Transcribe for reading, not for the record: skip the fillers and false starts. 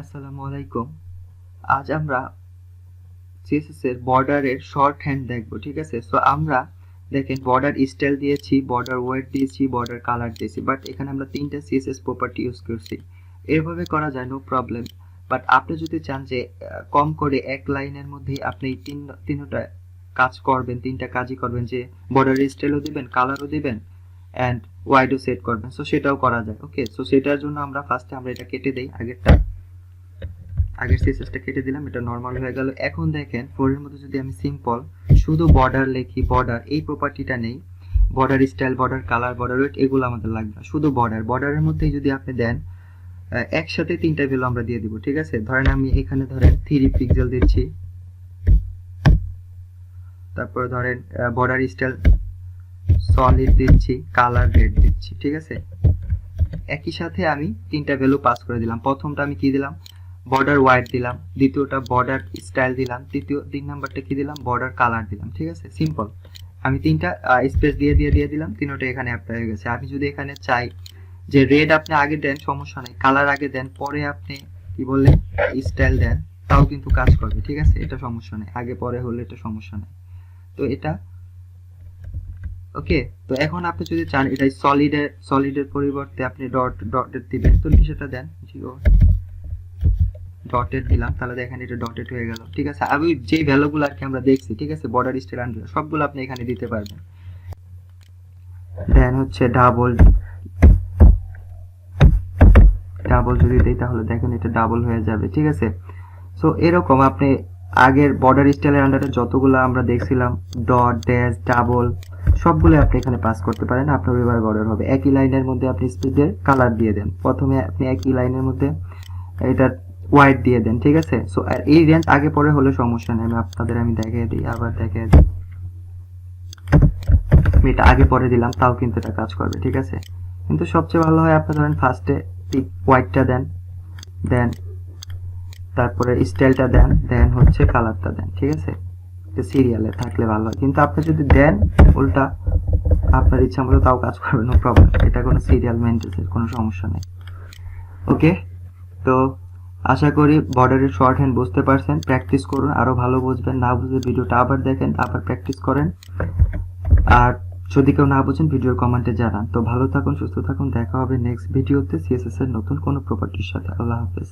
আসসালামু আলাইকুম। আজ আমরা সিএসএস এর বর্ডারের শর্ট হ্যান্ড দেখব, ঠিক আছে? সো আমরা দেখেন বর্ডার স্টাইল দিয়েছি, বর্ডার ওয়েট দিয়েছি, বর্ডার কালার দিয়েছি, বাট এখানে আমরা তিনটা সিএসএস প্রপার্টি ইউজ করছি। এভাবে করা যায়, নো প্রবলেম। বাট আপনি যদি চান যে কম করে এক লাইনের মধ্যেই আপনি তিনটা কাজ করবেন, তিনটা কাজই করবেন, যে বর্ডার স্টাইলও দিবেন, কালারও দিবেন অ্যান্ড ওয়াইডও সেট করবেন, সো সেটাও করা যায়। ওকে, সো সেটার জন্য আমরা ফার্স্টে এটা কেটে দেই, আগের সিএসএসটা কেটে দিলাম, এটা নরমাল হয়ে গেল। এখন দেখেন ফোরের মধ্যে যদি আমি সিম্পল শুধু বর্ডার লিখি, বর্ডার এই প্রপার্টিটা নেই, border style, border colour, border weight এগুলো আমাদের লাগবে না, শুধু বর্ডারের মধ্যেই যদি আপনি দেন একসাথে তিনটা ভ্যালু আমরা দিয়ে দিব, ঠিক আছে? ধরেন আমি এখানে 3 পিক্সেল দিচ্ছি, তারপরে ধরেন বর্ডার স্টাইল সলিড দিচ্ছি, কালার রেড দিচ্ছি, ঠিক আছে? একই সাথে আমি তিনটা ভ্যালু পাস করে দিলাম। প্রথমটা আমি কি দিলাম? বর্ডার হোয়াইট দিলাম, দ্বিতীয়টা বর্ডার স্টাইল দিলাম, তিন নাম্বারটা কি দিলাম? বর্ডার কালার দিলাম, ঠিক আছে? সিম্পল। আমি তিনটা স্পেস দিয়ে দিলাম, তিনটা এখানে অ্যাপ্লাই হয়ে গেছে। আমি যদি এখানে চাই যে রেড আপনি আগে দেন, সমস্যা নাই, কালার আগে দেন, পরে আপনি কি বললেন স্টাইল দেন, তাও কিন্তু কাজ করবে, ঠিক আছে? এটা সমস্যা নেই, আগে পরে হলে এটা সমস্যা নেই। তো এটা ওকে। তো এখন আপনি যদি চান এটা সলিডের পরিবর্তে আপনি ডটেড দিবেন, তো সেটা দেন, ডটেড দিলাম, তাহলে দেখেন এটা ডটেড হয়ে গেল, ঠিক আছে? আমি যে ভ্যালুগুলো আর কি আমরা দেখছি, ঠিক আছে, বর্ডার স্টাইল আন্ডার সবগুলো আপনি এখানে দিতে পারবেন। দেন হচ্ছে ডাবল যদি দেই তাহলে দেখেন এটা ডাবল হয়ে যাবে, ঠিক আছে? সো এরকম আপনি আগের বর্ডার স্টাইলের আন্ডারে যতগুলো আমরা দেখছিলাম ডট, ড্যাশ, ডাবল সবগুলো আপনি এখানে পাস করতে পারেন, আপনার এবার বর্ডার হবে। একই লাইনের মধ্যে আপনি স্পেসের কালার দিয়ে দেন, প্রথমে আপনি একই লাইনের মধ্যে এটা হোয়াইট দিয়ে দেন, ঠিক আছে? সো আর এই রেঞ্জ আগে পরে হলে সমস্যা নেই, আমি দেখিয়ে দিই, আবার দেখিয়ে দিই। আমি এটা আগে পরে দিলাম, তাও কিন্তু এটা কাজ করবে, ঠিক আছে? কিন্তু সবচেয়ে ভালো হয় আপনি ধরেন ফার্স্টে হোয়াইটটা দেন, দেন তারপরে স্টাইলটা দেন, দেন হচ্ছে কালারটা দেন, ঠিক আছে? সিরিয়ালে থাকলে ভালো হয়, কিন্তু আপনি যদি দেন উল্টা আপনার ইচ্ছা মতো, তাও কাজ করবে, নো প্রবলেম, এটা কোনো সিরিয়াল মেনটেন্সের কোনো সমস্যা নেই। ওকে, তো আশা করি বর্ডারের শর্ট হ্যান্ড বুঝতে পারছেন। প্র্যাকটিস করুন, আরো ভালো বুঝবেন। না বুঝলে ভিডিওটা আবার দেখেন, আবার প্র্যাকটিস করেন। আর যদি কেউ না বুঝেন ভিডিওর কমেন্টে জানান। তো ভালো থাকুন, সুস্থ থাকুন, দেখা হবে নেক্সট ভিডিওতে সিএসএস এর নতুন কোনো প্রপার্টির সাথে। আল্লাহ হাফেজ।